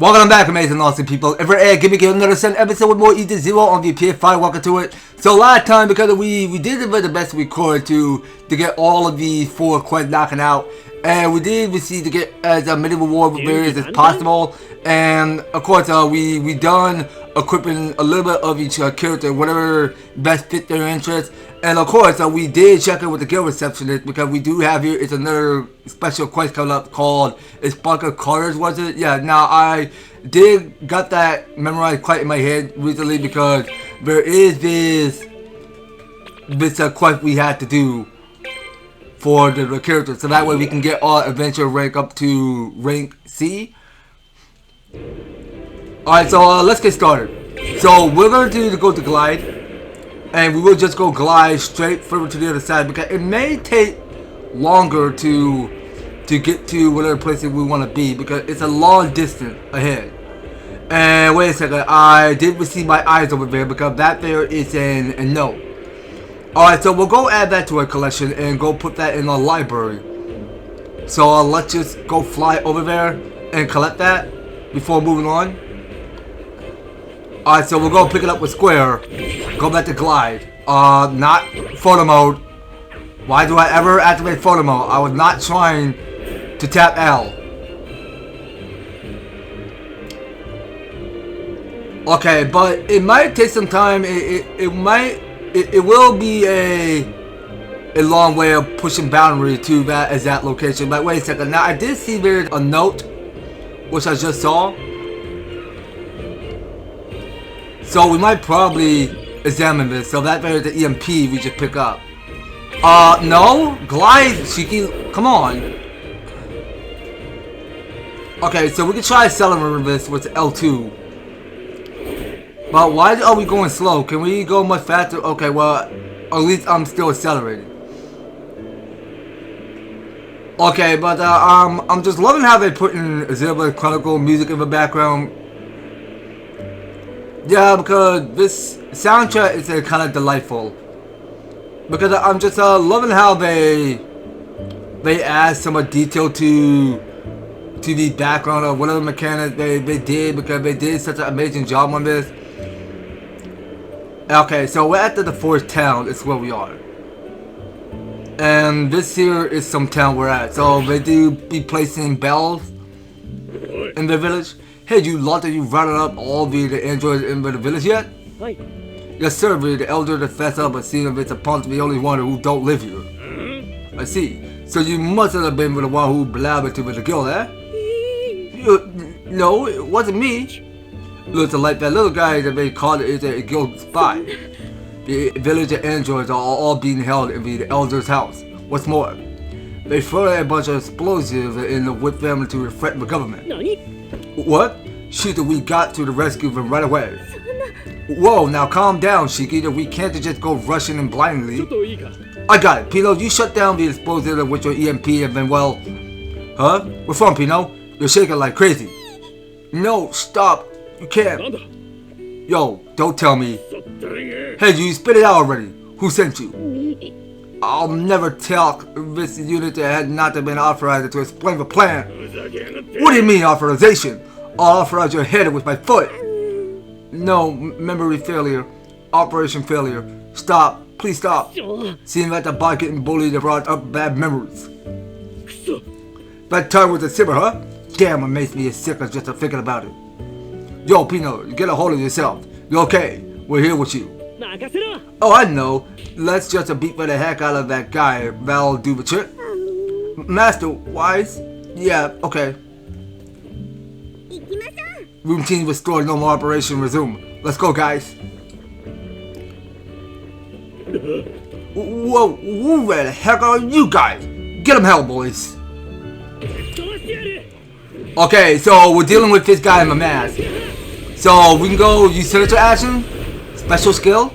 Welcome back, amazing awesome people. Give me another episode with more E0 on the PS5. Welcome to it. So last time, because we did the best we could to get all of the 4 quests knocking out, and we did receive to get as many reward variants as possible. And of course, we done equipping a little bit of each character, whatever best fit their interest. And of course, we did check in with the guild receptionist, because we do have here is another special quest coming up called Sparkle Colors, was it? Yeah, now I did got that memorized quite in my head recently, because there is this quest we had to do for the character, so that way we can get our adventure rank up to rank C. Alright, so let's get started. So we're going to go to glide. And we will just go glide straight further to the other side, because it may take longer to get to whatever place we want to be, because it's a long distance ahead. And wait a second, I did receive my eyes over there, because that there is a note. Alright, so we'll go add that to our collection and go put that in our library. So let's just go fly over there and collect that before moving on. Alright, so we'll go pick it up with square. Go back to glide. Not photo mode. Why do I ever activate photo mode? I was not trying to tap L. Okay, but it might take some time. It will be a long way of pushing boundary to that exact location. But wait a second. Now I did see there's a note, which I just saw. So we might probably examine this. So that there's the EMP we just pick up. No? Glide, Shiki. Come on. Okay, so we can try accelerating this with L2. But why are we going slow? Can we go much faster? Okay, well, at least I'm still accelerating. Okay, but I'm just loving how they put in Xenoblade Chronicle music in the background. Yeah, because this soundtrack is kind of delightful. Because I'm just loving how they add so much detail to the background of whatever mechanics they did, because they did such an amazing job on this. Okay, so we're at the fourth town. It's where we are, and this here is some town we're at. So they do be placing bells in the village. Hey, you lot, have you rounded up all the androids in the village yet? Hi. Yes, sir. The elder to fess up, but seeing if it's upon to be the only one who don't live here. I see. So you must have been with the one who blabbered to the guild, eh? No, it wasn't me. Looks like that little guy that they called is a guild spy. The village androids are all being held in the elder's house. What's more, they throw a bunch of explosives in the Whip family to threaten the government. What? Shoot, we got to the rescue of them right away. Whoa, now calm down, Shiki. We can't just go rushing in blindly. I got it. Pino, you shut down the explosive with your EMP and then, well... Huh? What's wrong, Pino? You're shaking like crazy. No, stop. You can't. Yo, don't tell me. Hey, you spit it out already. Who sent you? I'll never tell this unit that had not been authorized to explain the plan. What do you mean authorization? I'll authorize your head with my foot. No, memory failure. Operation failure. Stop. Please stop. Seeing that the bot getting bullied brought up bad memories. That time was a simmer, huh? Damn, it makes me as sick as just thinking about it. Yo, Pino, get a hold of yourself. You okay? We're here with you. Oh, I know. Let's just beat the heck out of that guy. That'll do the trick. Master, wise? Yeah, okay. Routine restored, normal operation resume. Let's go, guys. Whoa, where the heck are you guys? Get them hell, boys. Okay, so we're dealing with this guy in the mask. So we can go use signature action, special skill,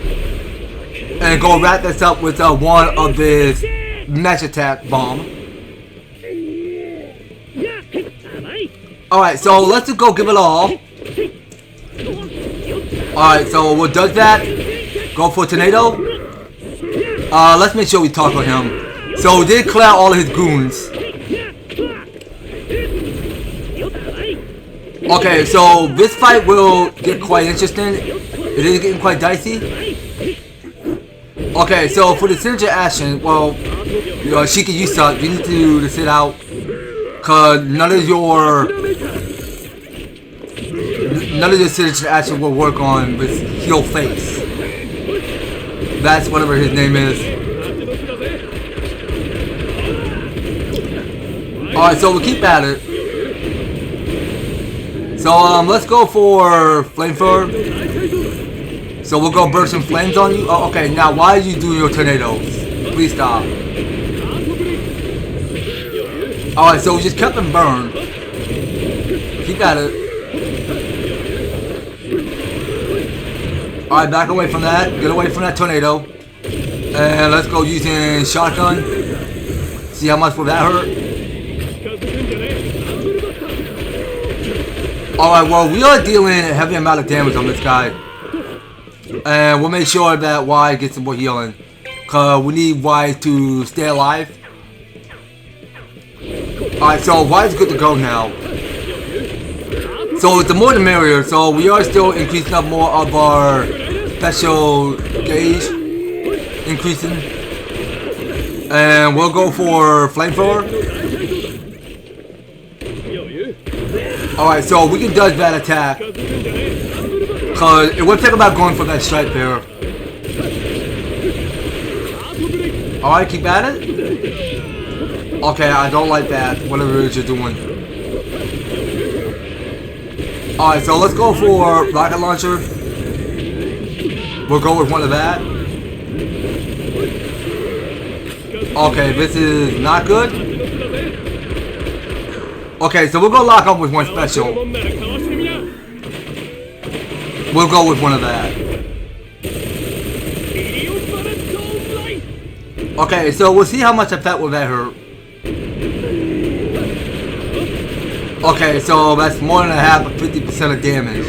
and go wrap this up with one of this match attack bomb. Alright, so let's just go give it all. Alright, so we'll do that. Go for tornado. Let's make sure we talk with him. So we did clear out all of his goons. Okay, so this fight will get quite interesting. It is getting quite dicey. Okay, so for the signature action, well, you know, Shika, you suck. You need to sit out. Cause none of your signature action will work on this heel face. That's whatever his name is. Alright, so we'll keep at it. So let's go for flamethrower. So we'll go burst some flames on you. Oh, okay, now why are you doing your tornadoes? Please stop. Alright, so we just kept them burned. Keep at it. Alright, back away from that. Get away from that tornado. And let's go using shotgun. See how much will that hurt. Alright, well, we are dealing a heavy amount of damage on this guy. And we'll make sure that Y gets some more healing. Cause we need Y to stay alive. Alright, so Y is good to go now. So the more the merrier. So we are still increasing up more of our special gauge. Increasing. And we'll go for flamethrower. Alright, so we can dodge that attack. Cause it would take about going for that strike there. Alright, keep at it. Okay, I don't like that. Whatever it is you're doing. Alright, so let's go for rocket launcher. We'll go with one of that. Okay, this is not good. Okay, so we'll go lock up with one special. We'll go with one of that. Okay, so we'll see how much effect will that hurt. Okay, so that's more than a half of 50% of damage.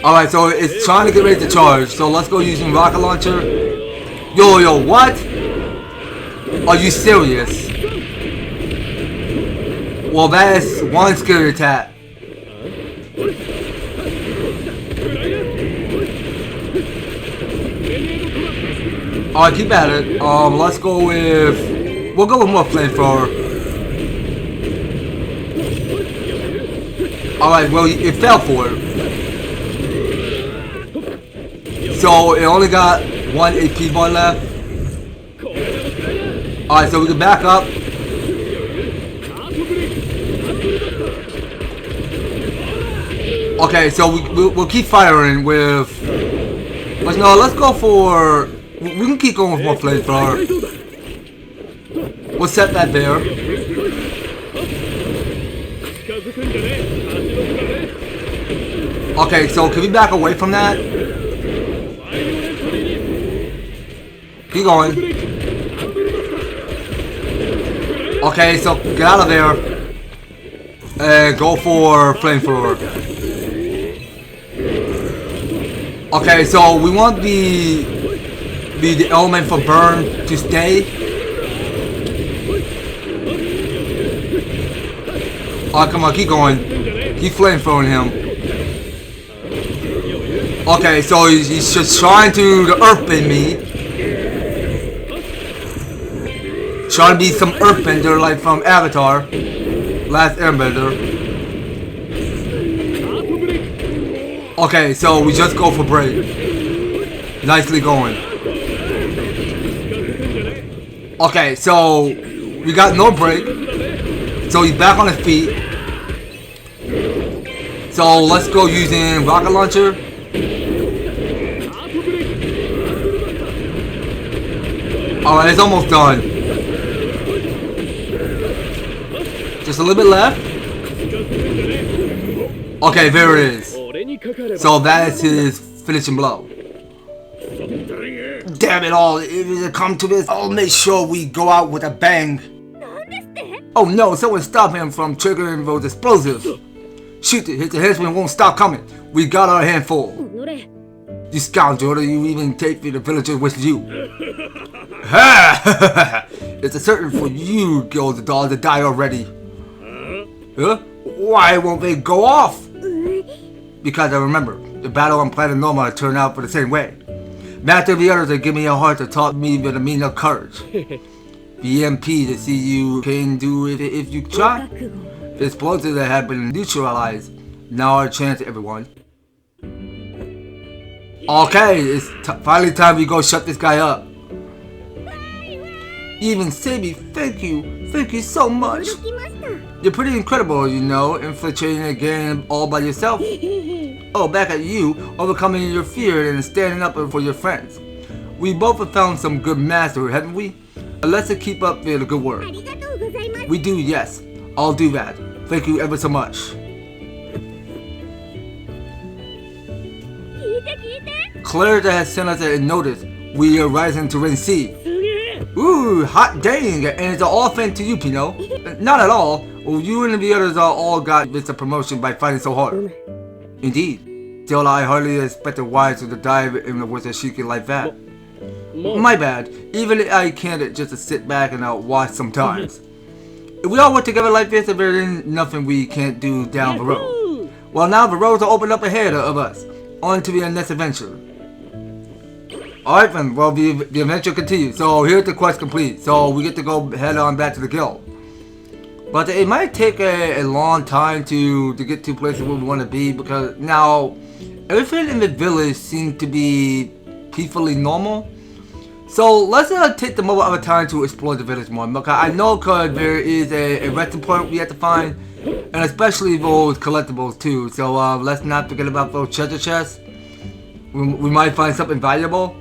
Alright, so it's trying to get ready to charge. So let's go using rocket launcher. Yo, what? Are you serious? Well, that is one scary attack. Alright, keep at it. Let's go with... We'll go with more flamethrower. Alright, well, it fell for it. So, it only got one HP bar left. Alright, so we can back up. Okay, so we'll keep firing with... But no, let's go for... We can keep going with more flamethrower. We'll set that there. Okay, so can we back away from that? Keep going. Okay, so get out of there. And go for flamethrower. Okay, so we want the element for burn to stay. Oh, come on, keep going. Keep flamethrowing him. Okay, so he's just trying to earthbend me. Trying to be some earthbender like from Avatar. Last Airbender. Okay, so we just go for break. Nicely going. Okay, so we got no break. So he's back on his feet. So let's go using rocket launcher. Alright, it's almost done. Just a little bit left. Okay, there it is. So that is his finishing blow. Damn it all, if it come to this, I'll make sure we go out with a bang. Oh no, someone stop him from triggering those explosives. Shoot it, his henchmen won't stop coming. We got our hand full. You scoundrel, you even take the villagers with you. Ha! It's a certain for you, girls and dolls, to die already. Huh? Why won't they go off? Because I remember, the battle on Planet Normal turned out for the same way. Master of the others that give me a heart to taught me with a mean of courage. The EMP to see you can do it if you try. The explosives that have been neutralized. Now our chance, everyone. Okay, it's finally time we go shut this guy up. Even Sabi, thank you so much. You're pretty incredible, you know, infiltrating a game all by yourself. Oh, back at you, overcoming your fear and standing up for your friends. We both have found some good master, haven't we? Let's keep up the good work. We do, yes. I'll do that. Thank you ever so much. Claire has sent us a notice. We are rising to Ring C. Ooh, hot dang! And it's all thanks to you, Pino. Not at all. Well, you and the others all got this promotion by fighting so hard. Indeed. Still, I hardly expected Wise to dive in with a Shiki like that. My bad. Even I can't just sit back and watch sometimes. If we all work together like this, there is nothing we can't do down the road. Well, now the roads are opened up ahead of us. On to the next adventure. Alright then, well the adventure continues. So here's the quest complete. So we get to go head on back to the guild. But it might take a long time to get to places where we want to be, because now everything in the village seems to be peacefully normal. So let's take the moment of a time to explore the village more. Because I know there is a resting point we have to find, and especially those collectibles too. So let's not forget about those treasure chests. We might find something valuable.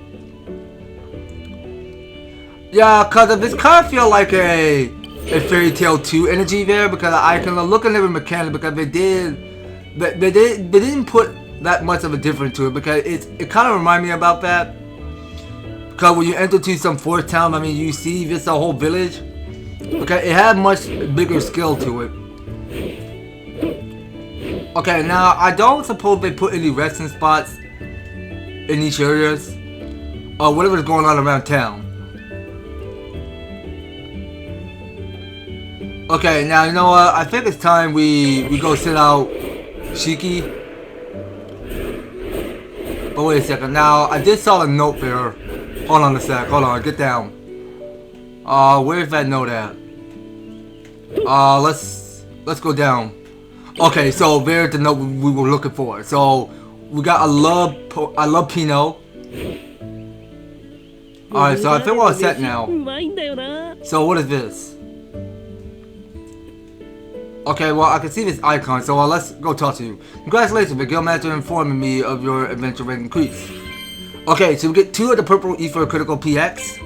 Yeah, cause this kind of feel like a Fairy Tail 2 energy there, because I can look at every mechanic, because they didn't put that much of a difference to it, because it kind of reminds me about that. Because when you enter to some forest town, I mean, you see this whole village, because it had much bigger skill to it. Okay, now I don't suppose they put any resting spots in each areas, or whatever's going on around town. Okay, now you know what? I think it's time we go sit out Shiki. But wait a second. Now I did saw a note there. Hold on a sec. Hold on. Get down. Where's that note at? Let's go down. Okay, so there's the note we were looking for. So we got I love Pino. Alright, so I think we're all set now. So what is this? Okay, well I can see this icon, so let's go talk to you. Congratulations, the Guildmaster informing me of your adventure rank increase. Okay, so we get 2 of the purple E for critical PX.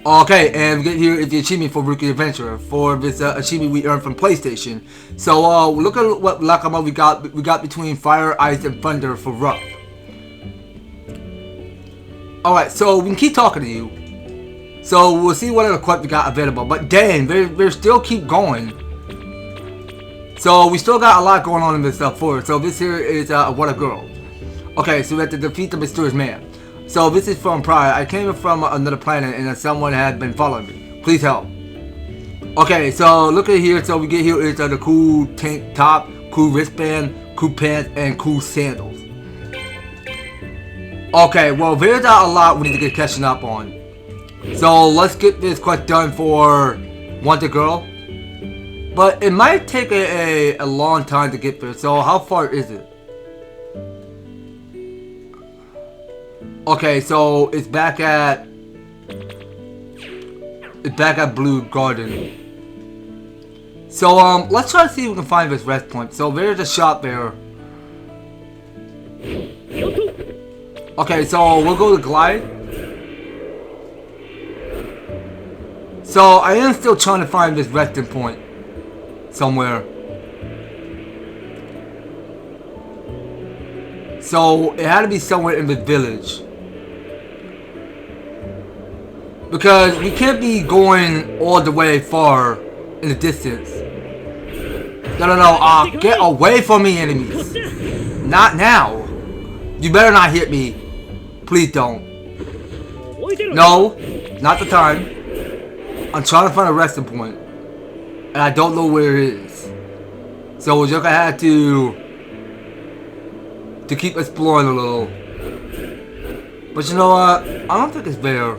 Okay, and we get here is the achievement for Rookie Adventurer for this achievement we earned from PlayStation. So look at what Lakama we got. We got between Fire, Ice, and Thunder for Rough. Alright, so we can keep talking to you. So we'll see what other quest we got available. But dang, they still keep going. So we still got a lot going on in this forest. So this here is What a Girl. Okay, so we have to defeat the mysterious man. So this is from prior. I came from another planet and someone had been following me. Please help. Okay, so look at here. So we get here is the cool tank top, cool wristband, cool pants, and cool sandals. Okay, well there's a lot we need to get catching up on. So let's get this quest done for Want a Girl. But it might take a long time to get there. So how far is it? Okay, so it's back at Blue Garden. So let's try to see if we can find this rest point. So there's a shop there. Okay, so we'll go to Glide. So I am still trying to find this resting point somewhere. So it had to be somewhere in the village. Because we can't be going all the way far in the distance. No, get away from me, enemies. Not now. You better not hit me. Please don't. No, not the time. I'm trying to find a resting point. And I don't know where it is. So we're just gonna have to keep exploring a little. But you know what? I don't think it's fair.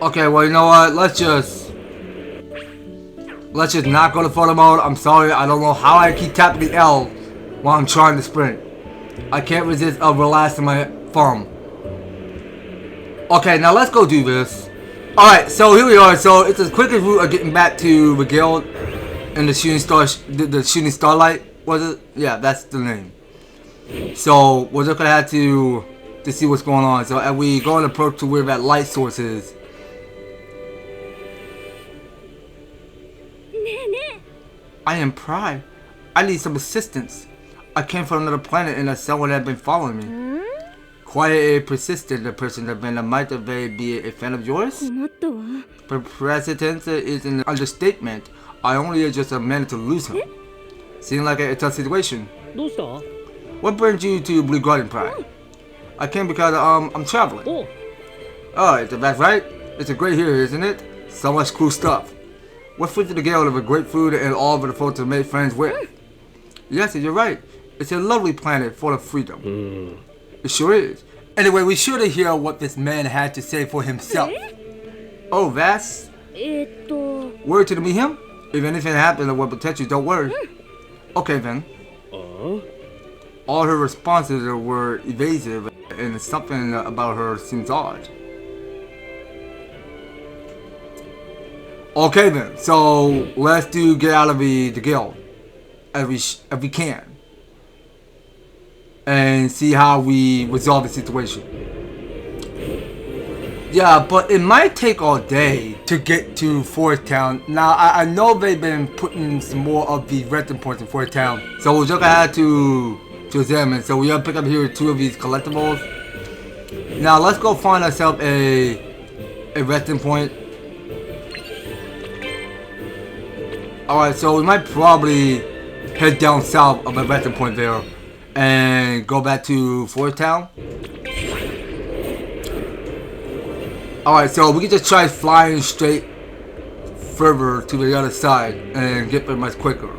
Okay, well you know what? Let's just not go to photo mode. I'm sorry, I don't know how I keep tapping the L while I'm trying to sprint. I can't resist relaxing my thumb. Okay, now let's go do this. Alright, so here we are. So it's the quickest route of getting back to the guild and the shooting star, the shooting starlight, was it? Yeah, that's the name. So we're just gonna have to see what's going on. So as we go and approach to where that light source is. I am Pride. I need some assistance. I came from another planet and someone had been following me. Quite a persistent person that been. Might they be a fan of yours? Persistence is an understatement. I only just managed to lose him. Seems like a tough situation. What brings you to Blue Garden, Pride? I came because I'm traveling. Oh, is that right? It's a great here, isn't it? So much cool stuff. We're free to the guild of a great food and all of the folks to make friends with. Yes, you're right. It's a lovely planet full of freedom. It sure is. Anyway, we sure to hear what this man had to say for himself. Oh, that's... Word to meet him? If anything happens that will protect you, don't worry. Okay, then. All her responses were evasive, and something about her seems odd. Okay then, so let's get out of the guild as we can and see how we resolve the situation. Yeah, but it might take all day to get to Forest Town. Now I know they've been putting some more of the resting points in Forest Town, so we're just gonna have to examine. So we're gonna pick up here 2 of these collectibles. Now let's go find ourselves a resting point. Alright, so we might probably head down south of the resting point there and go back to Forest Town. Alright, so we can just try flying straight further to the other side and get there much quicker.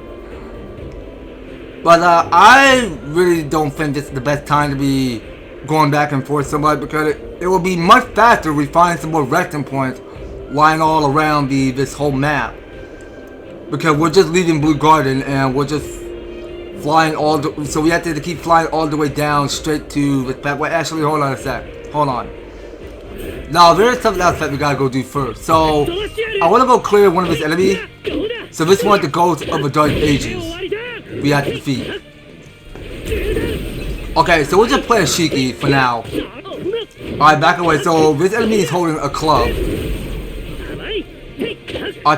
But I really don't think this is the best time to be going back and forth so much, because it will be much faster if we find some more resting points lying all around this whole map. Because we're just leaving Blue Garden and we're just flying so we have to keep flying all the way down straight to the back. Wait, actually, hold on a sec. Hold on. Now there is something else that we gotta go do first. So I want to go clear one of his enemies. So this one, the Ghost of the Dark Ages, we have to defeat. Okay, so we'll just play a Shiki for now. Alright, back away. So this enemy is holding a club.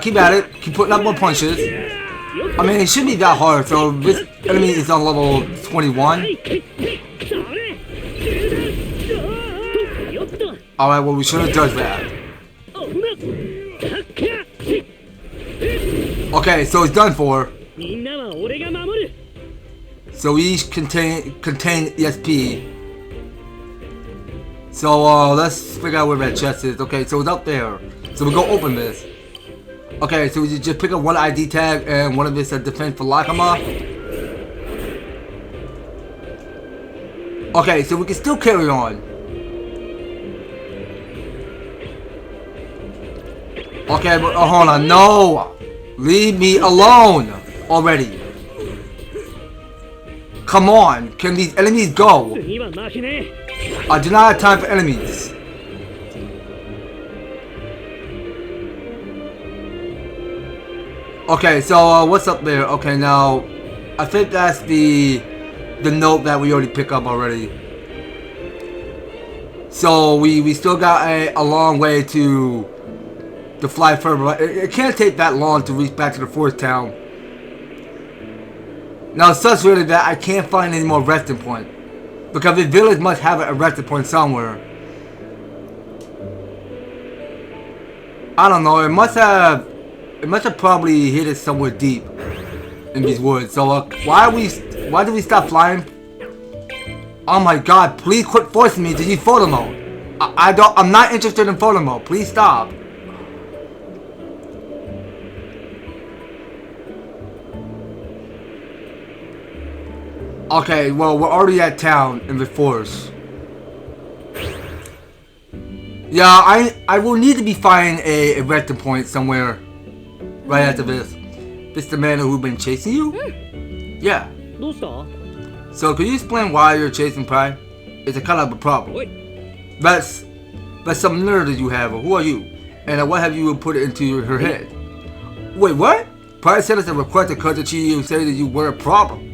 Keep at it. Keep putting up more punches. I mean, it shouldn't be that hard. So this enemy is on level 21. Alright, well we should have judged that. Okay, so it's done for. So we each contain ESP. So let's figure out where that chest is. Okay, so it's up there. So we'll go open this. Okay, so we just pick up one ID tag and one of this defense for Lakama. Okay, so we can still carry on. Okay, but hold on, no! Leave me alone already. Come on, can these enemies go? I do not have time for enemies. Okay, so what's up there? Okay, now I think that's the note that we already picked up already. So we still got a long way to fly further. But it can't take that long to reach back to the Forest Town. Now it sucks really that I can't find any more resting point, because the village must have a resting point somewhere. I don't know. It must have probably hit it somewhere deep in these woods. So why did we stop flying? Oh my god, please quit forcing me to use photo mode. I'm not interested in photo mode. Please stop. Okay, well, we're already at town in the forest. Yeah, I will need to be finding a resting point somewhere right after this. This the man who's been chasing you? Yeah. So can you explain why you're chasing Pride? It's a kind of a problem. That's some nerd that you have. Who are you? And what have you put into her head? Wait, what? Pride sent us a request to contact you say that you were a problem.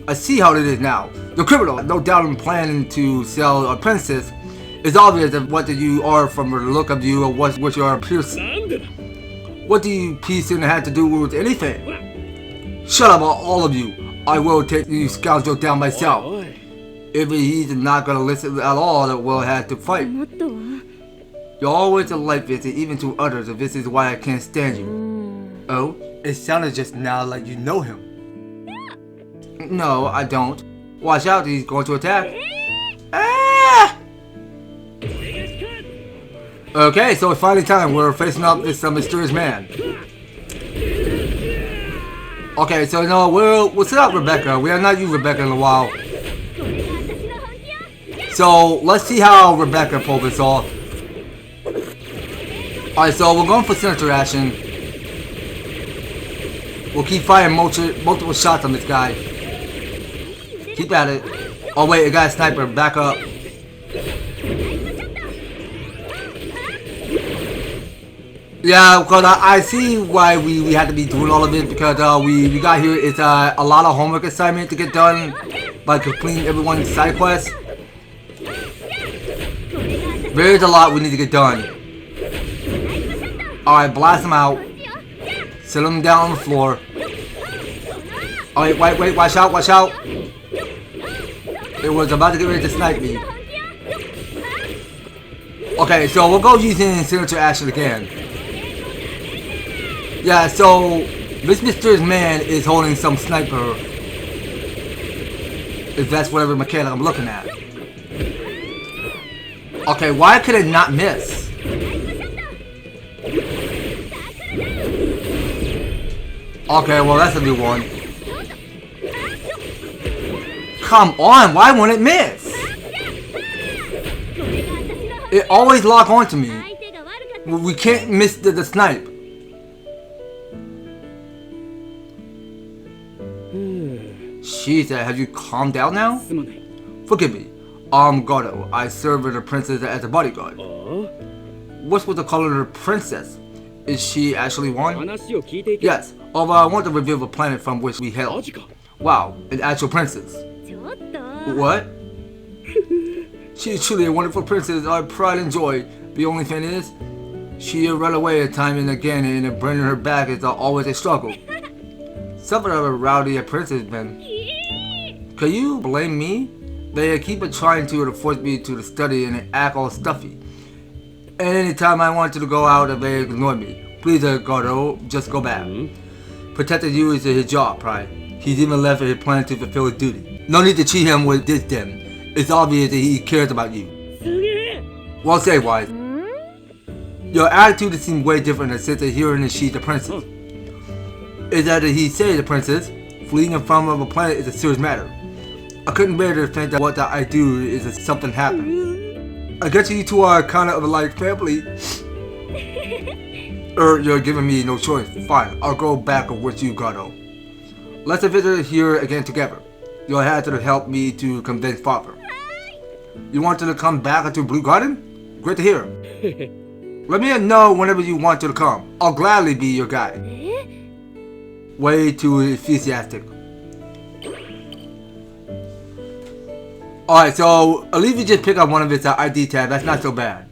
I see how it is now. You're criminal. No doubt in planning to sell a princess. It's obvious that what you are from the look of you or what you are piercing. What do you piercing have to do with anything? Shut up, all of you. I will take you scoundrel down myself. If he's not gonna listen at all, then we'll have to fight. You're always a light visit, even to others, and this is why I can't stand you. Oh, it sounded just now like you know him. No, I don't. Watch out, he's going to attack. Ah! Okay, so it's finally time. We're facing up this mysterious man. Okay, so no, we'll set up Rebecca. We have not used Rebecca in a while. So let's see how Rebecca pulled this off. Alright, so we're going for signature action. We'll keep firing multiple shots on this guy. Keep at it. Oh wait, I got a sniper. Back up. Yeah, because I see why we had to be doing all of this, because we got here. It's a lot of homework assignment to get done by completing everyone's side quest. There's a lot we need to get done. Alright, blast him out. Sit him down on the floor. Alright, wait, watch out. It was about to get ready to snipe me. Okay, so we'll go using signature action again. Yeah, so this mysterious man is holding some sniper. If that's whatever mechanic I'm looking at. Okay, why could it not miss? Okay, well that's a new one. Come on, why won't it miss? It always lock onto me. We can't miss the snipe. Jeez, have you calmed down now? Forgive me. Gordo. I serve the princess as a bodyguard. What's with the color of the princess? Is she actually one? Yes. Although I want to reveal the planet from which we hail. Wow, an actual princess. What? She is truly a wonderful princess. Our pride and joy. The only thing is, she run away time and again, and bringing her back is always a struggle. Something of a rowdy princess, man. Can you blame me? They keep trying to force me to study and act all stuffy. And anytime I want to go out, they ignore me. Please, Gordo, just go back. Protecting you is his job, Pride. He's even left his plan to fulfill his duty. No need to cheat him with this then. It's obvious that he cares about you. Well said, Wise. Your attitude seems way different than since hearing that she's the princess. Is that he says the princess, fleeing in front of a planet is a serious matter. I couldn't bear to think that what I do is that something happened. I guess you two are kind of like family. You're giving me no choice. Fine, I'll go back with you, Gordo. Let's visit here again together. You'll have to help me to convince Father. You want to come back into Blue Garden? Great to hear. Let me know whenever you want to come. I'll gladly be your guide. Way too enthusiastic. Alright, so at least you just pick up one of its ID tabs. That's not so bad.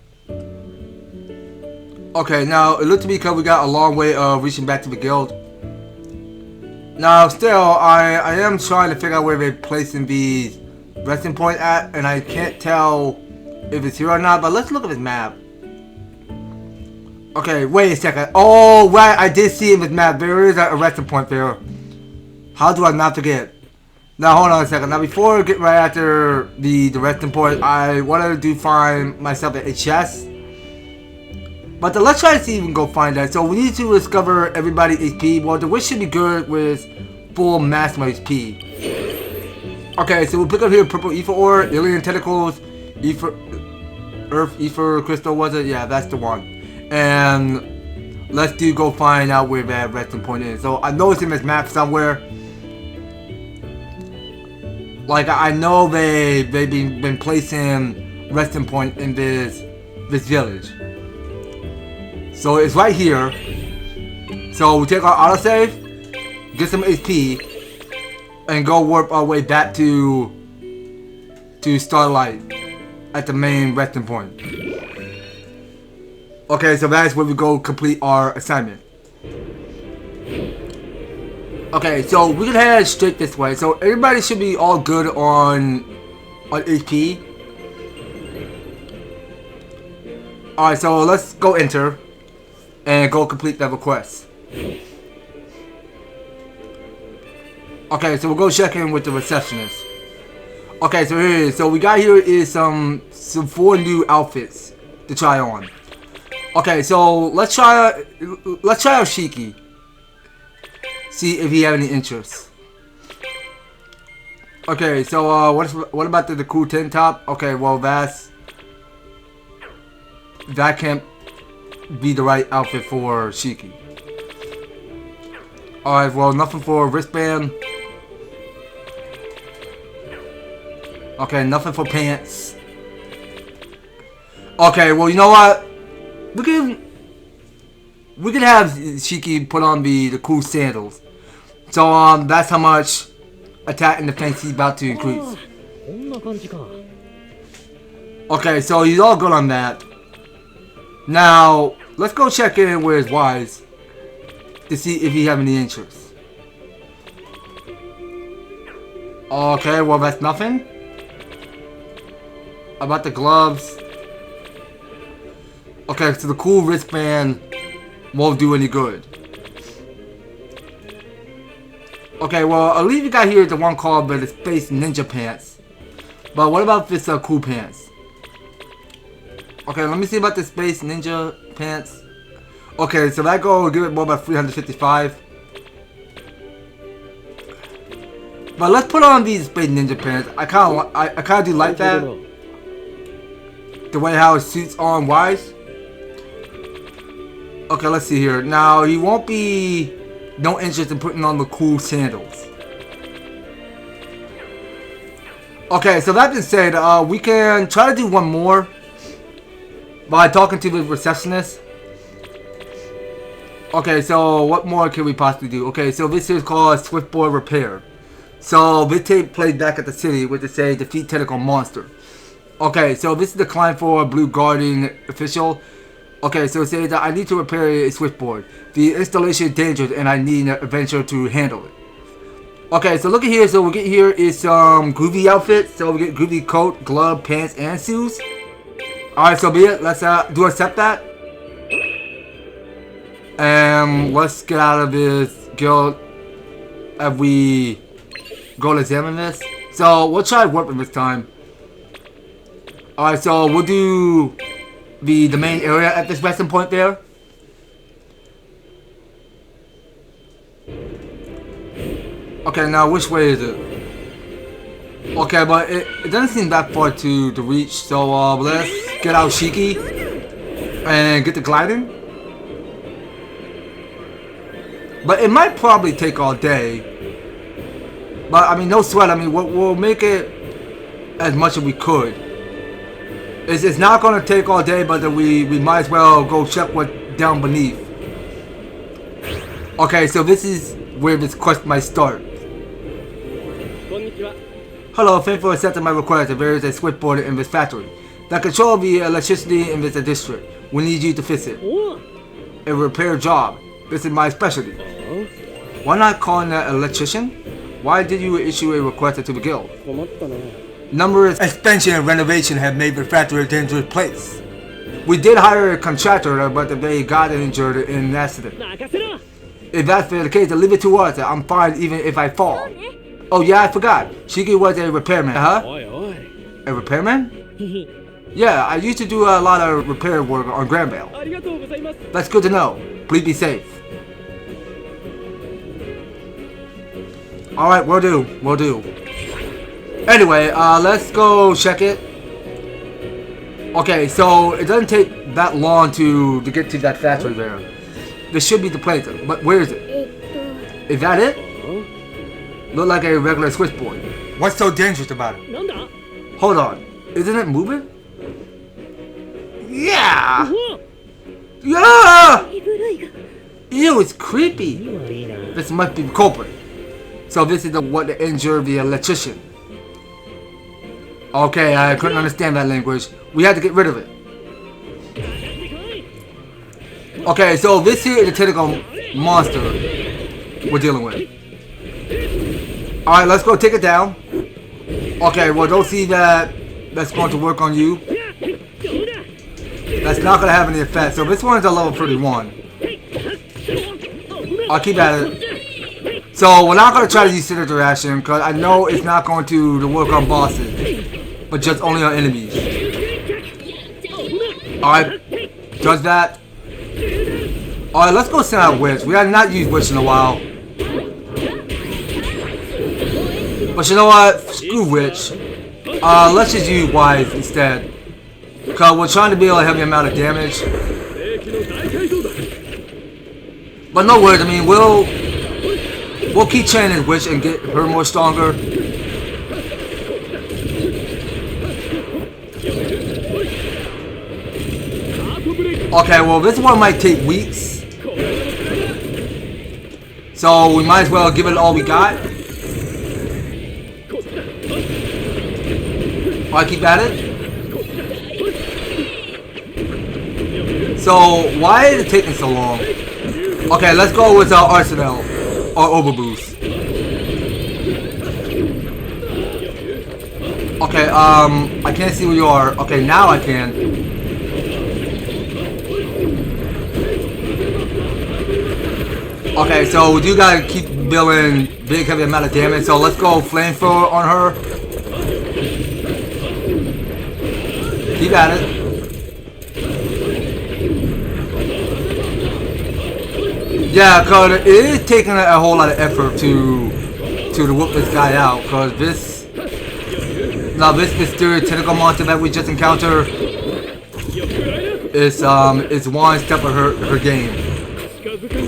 Okay, now it looks to me because we got a long way of reaching back to the guild. Now, still, I am trying to figure out where they're placing the resting point at, and I can't tell if it's here or not, but let's look at this map. Okay, wait a second. Oh, right, I did see in this map. There is a resting point there. How do I not forget? Now, hold on a second. Now, before I get right after the resting point, I wanted to find myself a chest. But let's try to see if we can go find that. So, we need to discover everybody's HP. Well, the wish should be good with full maximum HP. Okay, so we'll pick up here purple ether ore, alien tentacles, ether, earth ether crystal, was it? Yeah, that's the one. And let's go find out where that resting point is. So I know it's in this map somewhere. Like I know they've been placing resting point in this village. So it's right here. So we take our autosave, get some HP, and go warp our way back to Starlight at the main resting point. Okay, so that's where we go complete our assignment. Okay, so we can head straight this way. So everybody should be all good on HP. Alright, so let's go enter and go complete that request. Okay, so we'll go check in with the receptionist. Okay, so here it is. So we got here is some 4 new outfits to try on. Okay, so let's try out Shiki. See if he have any interest. Okay, so what about the cool tank top? Okay, well that can't be the right outfit for Shiki. Alright, well nothing for wristband. Okay, nothing for pants. Okay, well you know what? We can have Shiki put on the cool sandals. So that's how much attack and defense he's about to increase. Okay, so he's all good on that. Now let's go check in with his wives to see if he have any interest. Okay, well that's nothing. About the gloves. Okay, so the cool wristband won't do any good. Okay, well, I believe you got here the one called the Space Ninja Pants. But what about this cool pants? Okay, let me see about the Space Ninja Pants. Okay, so that go give it more about 355. But let's put on these Space Ninja Pants. I kinda do like that. The way how it suits on wise. Okay, let's see here. Now, he won't be no interest in putting on the cool sandals. Okay, so that being said, we can try to do one more by talking to the receptionist. Okay, so what more can we possibly do? Okay, so this is called Swiftboard Repair. So this take place back at the city, which is say defeat Tentacle monster. Okay, so this is the client for Blue Guardian official. Okay, so it says that I need to repair a switchboard. The installation is dangerous and I need an adventurer to handle it. Okay, so look at here. So we get here is some groovy outfits. So we get groovy coat, glove, pants, and shoes. Alright, so be it. Let's do accept that. And let's get out of this guild as we go to examine this. So we'll try warping this time. Alright, so we'll do the main area at this resting point there. Okay, now which way is it? Okay, but it doesn't seem that far to reach, so let's get out Shiki and get the gliding. But it might probably take all day. But I mean, no sweat. I mean, we'll make it as much as we could. It's not going to take all day, but we might as well go check what's down beneath. Okay, so this is where this quest might start. Hello, thanks for accepting my request. There is a switchboard in this factory that controls the electricity in this district. We need you to fix it. A repair job. This is my specialty. Why not call an electrician? Why did you issue a request to the guild? Numerous expansion and renovation have made the factory a dangerous place. We did hire a contractor, but they got injured in an accident. If that's the case, leave it to us. I'm fine even if I fall. Oh yeah, I forgot. Shiki was a repairman, huh? A repairman? Yeah, I used to do a lot of repair work on Granville. That's good to know. Please be safe. Alright, will do. Anyway, let's go check it. Okay, so it doesn't take that long to get to that factory there. This should be the place, but where is it? Is that it? Look like a regular switchboard. What's so dangerous about it? Hold on, isn't it moving? Yeah! Yeah! Ew, it's creepy. This must be the culprit. So this is what injured the electrician. Okay, I couldn't understand that language. We had to get rid of it. Okay, so this here is the tentacle monster we're dealing with. Alright, let's go take it down. Okay, well don't see that that's going to work on you. That's not going to have any effect. So this one's a level 31. I'll keep at it. So we're not going to try to use signature action because I know it's not going to work on bosses, but just only on enemies. Alright, does that. Alright, let's go send out Witch. We have not used Witch in a while. But you know what? Screw Witch. Let's just use Wise instead. Because we're trying to be able to have the amount of damage. But no worries, I mean, we'll keep training Witch and get her more stronger. Okay, well this one might take weeks. So we might as well give it all we got. Alright, keep at it. So why is it taking so long? Okay, let's go with our Arsenal or Overboost. Okay, I can't see where you are. Okay, now I can. Okay, so we do gotta keep dealing big heavy amount of damage. So let's go flamethrower on her. Keep at it. Yeah, cause it is taking a whole lot of effort to whoop this guy out. Cause this mysterious tentacle monster that we just encountered is one step of her game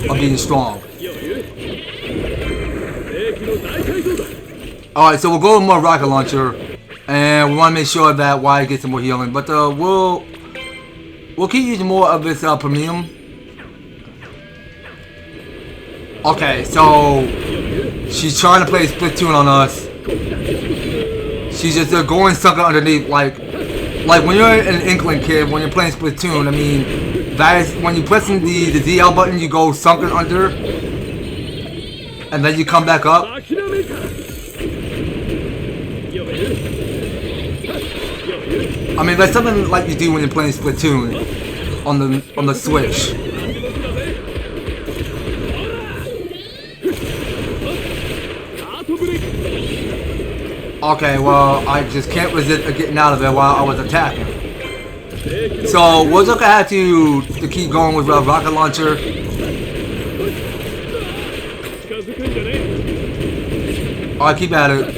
of being strong. All right, so we'll go with more rocket launcher, and we want to make sure that Wyatt gets some more healing. But we'll keep using more of this premium. Okay, so she's trying to play Splatoon on us. She's just going sunken underneath, like when you're an Inkling kid, when you're playing Splatoon. I mean, that is when you pressing the ZL button, you go sunken under, and then you come back up. I mean, that's something like you do when you're playing Splatoon on the Switch. Okay, well, I just can't resist getting out of there while I was attacking. So we're just gonna have to keep going with our rocket launcher. Alright, keep at it.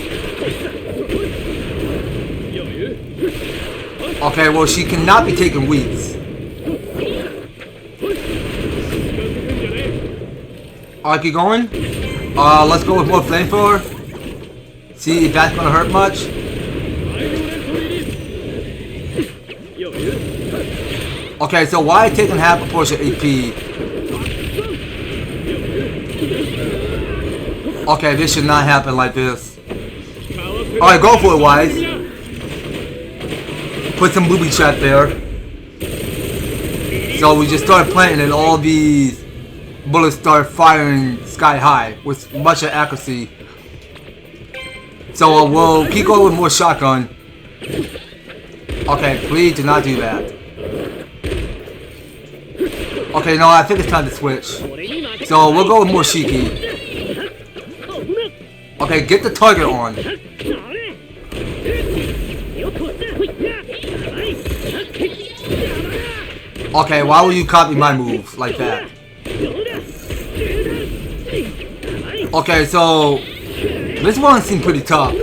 Okay, well, she cannot be taking weeks. Alright, keep going. Let's go with more flamethrower. See if that's gonna hurt much. Okay, so why taking half a portion AP? Okay, this should not happen like this. Alright, go for it, Wise. Put some booby trap there. So we just started planting and all these bullets start firing sky high with much accuracy. So we'll keep going with more shotgun. Okay, please do not do that. Okay, no, I think it's time to switch. So we'll go with more Shiki. Okay, get the target on. Okay, why will you copy my moves like that? Okay, so this one seemed pretty tough.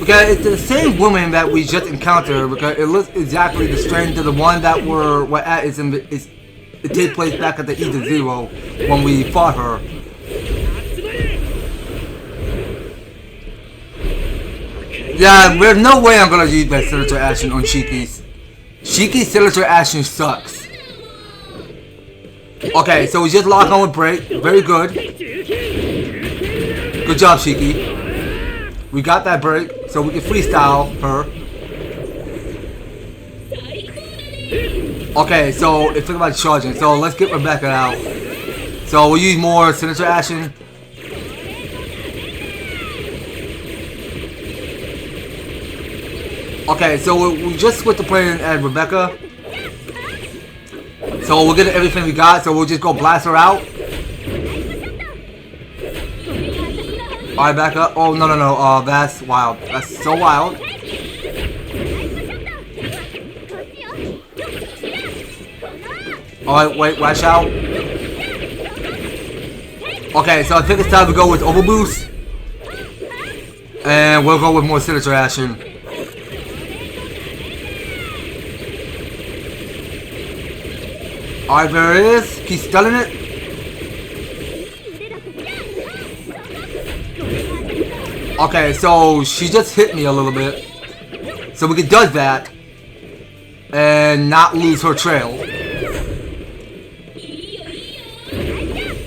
Because it's the same woman that we just encountered. Because it looks exactly the strength of the one that we're at. It takes place back at the Eden Zero when we fought her. Yeah, there's no way I'm gonna use that signature action on Shiki's. Shiki's signature action sucks. Okay, so we just lock on with break. Very good. Good job, Shiki. We got that break, so we can freestyle her. Okay, so it's about charging. So let's get Rebecca out. So we'll use more signature action. Okay, so we just switched to playing as Rebecca. So we'll get everything we got. So we'll just go blast her out. Alright, back up. Oh, no. That's wild. That's so wild. Alright, wait, watch out. Okay, so I think it's time to go with Overboost. And we'll go with more signature action. Alright, there it is. Keep stunning it. Okay, so she just hit me a little bit. So we can dodge that. And not lose her trail.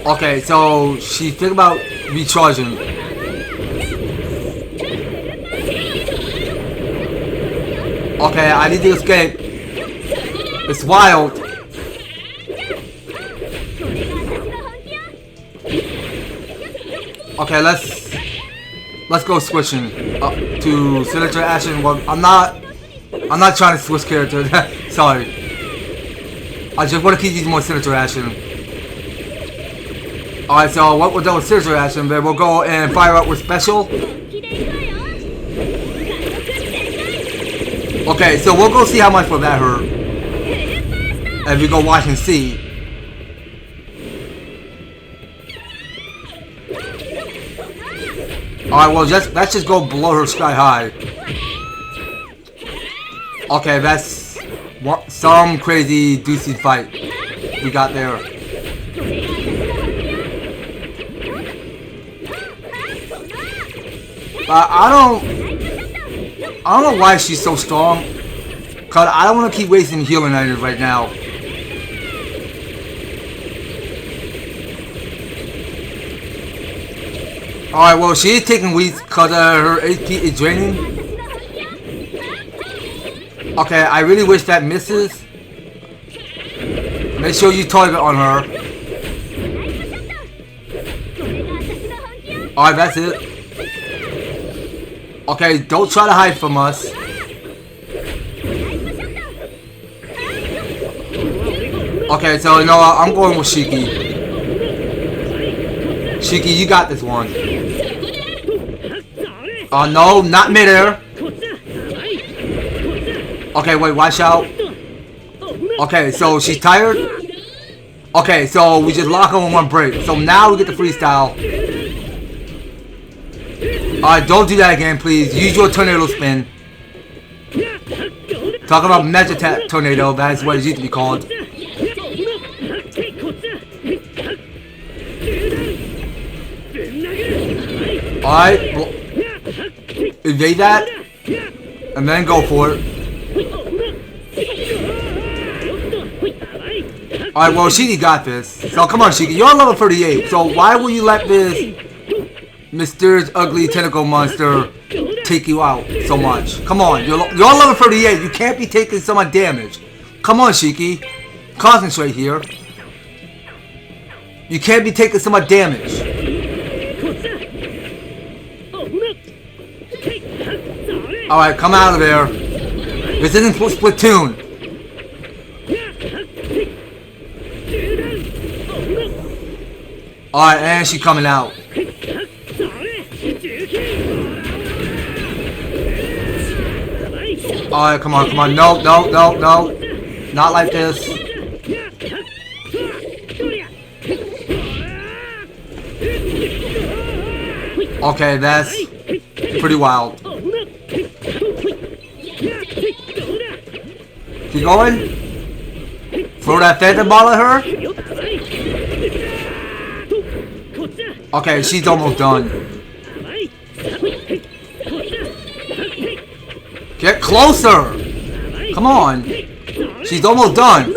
Okay, so she's thinking about recharging. Okay, I need to escape. It's wild. Okay, let's go switching up to signature action. Well, I'm not trying to switch characters. Sorry. I just want to keep using more signature action. Alright, so what we're done with signature action, then we'll go and fire up with special. Okay, so we'll go see how much will that hurt. And we go watch and see. Alright, well, let's just go below her sky high. Okay, that's some crazy doozy fight we got there. I don't know why she's so strong. Cause I don't want to keep wasting healing items right now. Alright, well, she is taking weeks because her HP is draining. Okay, I really wish that misses. Make sure you target on her. Alright, that's it. Okay, don't try to hide from us. Okay, so you know what? I'm going with Shiki. Shiki, you got this one. Oh no, not midair. Okay, wait, watch out. Okay, so she's tired. Okay, so we just lock on one break. So now we get the freestyle. Alright, don't do that again, please. Use your tornado spin. Talking about magic attack tornado, that's what it used to be called. Alright, well, evade that, and then go for it. Alright, well, Shiki got this. So come on, Shiki, you're level 38, so why will you let this mysterious, ugly tentacle monster take you out so much? Come on, you're level 38. You can't be taking so much damage. Come on, Shiki. Concentrate here. You can't be taking so much damage. Alright, come out of there. This isn't Splatoon. Alright, and she's coming out. Alright, come on. No. Not like this. Okay, that's pretty wild. Keep going. Throw that phantom ball at her. Okay, she's almost done. Get closer! Come on! She's almost done!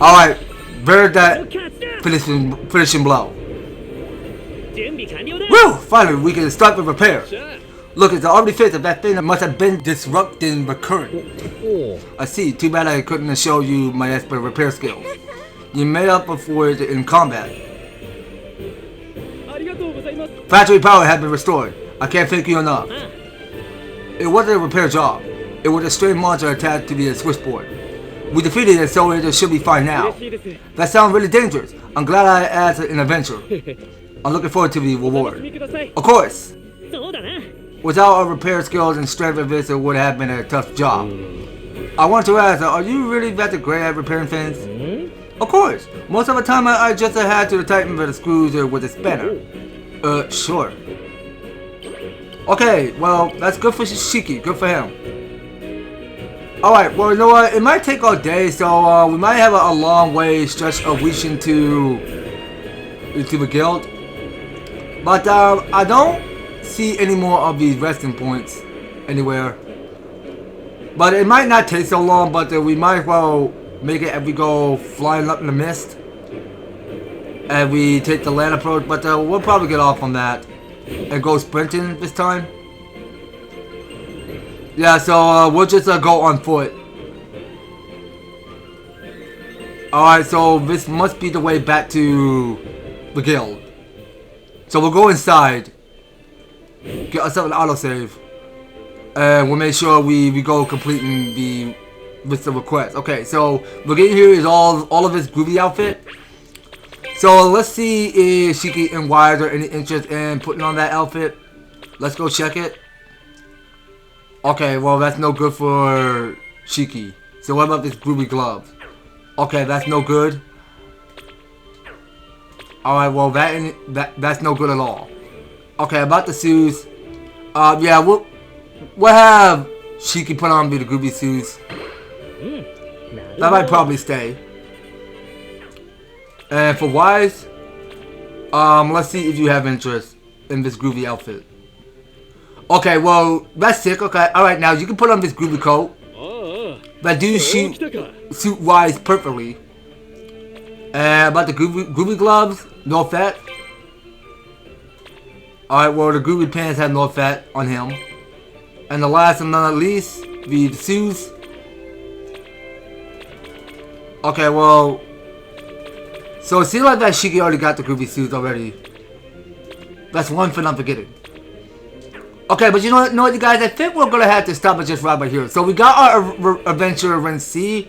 Alright, bird that finishing blow. Woo! Finally, we can start the repair. Look, it's already fixed. That thing that must have been disrupting the current. I see. Too bad I couldn't show you my expert repair skills. You made up for it in combat. Factory power has been restored. I can't thank you enough. It wasn't a repair job. It was a strange monster attached to the switchboard. We defeated it, so it should be fine now. That sounds really dangerous. I'm glad I asked an adventure. I'm looking forward to the reward. Of course. Without our repair skills and strength of this, it would have been a tough job. I want to ask, are you really that great at repairing things? Of course. Most of the time, I just had to tighten the screws with a spanner. Sure. Okay, well, that's good for Shiki. Good for him. Alright, well, you know what? It might take all day, so we might have a long way stretch of reaching to the guild. But I don't see any more of these resting points anywhere. But it might not take so long, but we might as well make it as we go flying up in the mist. And we take the land approach, but we'll probably get off on that and go sprinting this time. Yeah, so we'll just go on foot. Alright, so this must be the way back to the guild. So we'll go inside, get ourselves an autosave, and we'll make sure we go completing the list of requests. Okay, so we're getting here is all of his groovy outfit. So let's see if Shiki and Wise are any interest in putting on that outfit. Let's go check it. Okay, well that's no good for Shiki. So what about this groovy gloves? Okay, that's no good. Alright, well that's no good at all. Okay, about the shoes. Yeah, we'll have Shiki put on the groovy shoes. That might probably stay. And for Wise, let's see if you have interest in this groovy outfit. Okay, well, that's sick. Okay, alright, now you can put on this groovy coat. That do suit Wise perfectly. And about the groovy gloves, no fat. Alright, well, the groovy pants have no fat on him. And the last and not least, the shoes. Okay, well, so it seems like that Shiki already got the groovy shoes already. That's one thing I'm forgetting. Okay, but you know what, you guys? I think we're gonna have to stop it just right here. So we got our adventure in C.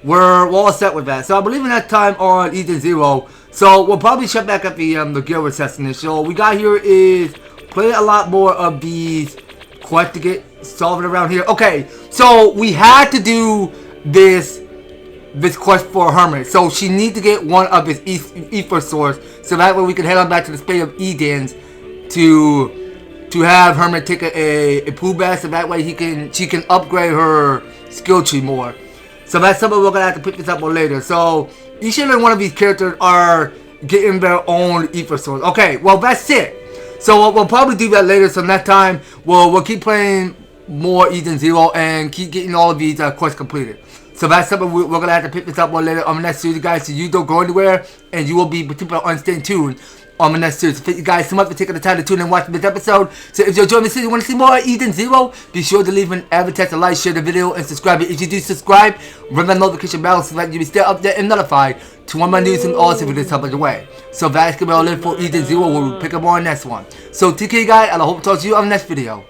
We're all set with that. So I believe in that time on Eden Zero. So we'll probably shut back at the guild assassination. So we got here is play a lot more of these quests to get solved around here. Okay, so we had to do this quest for Hermit. So she needs to get one of his ether source, so that way we can head on back to the Spade of Edens to have Hermit take a pool bath, so that way she can upgrade her skill tree more. So that's something we're gonna have to pick this up on later. So each and one of these characters are getting their own ether source. Okay, well that's it. So we'll probably do that later. So next time we'll keep playing more Eden Zero and keep getting all of these quests completed. So that's something we're going to have to pick this up on later on the next series, guys. So you don't go anywhere, and you will be particularly on stay tuned on the next series. So thank you guys so much for taking the time to tune in and watch this episode. So if you're enjoying this series, you want to see more Eden Zero, be sure to leave an EverTastic, like, share the video, and subscribe. If you do subscribe, ring the notification bell so that you will stay updated and notified to when my news and also videos top of the way. So that's going to be all in for Eden Zero. We'll pick up on the next one. So take care, guys, and I hope to talk to you on the next video.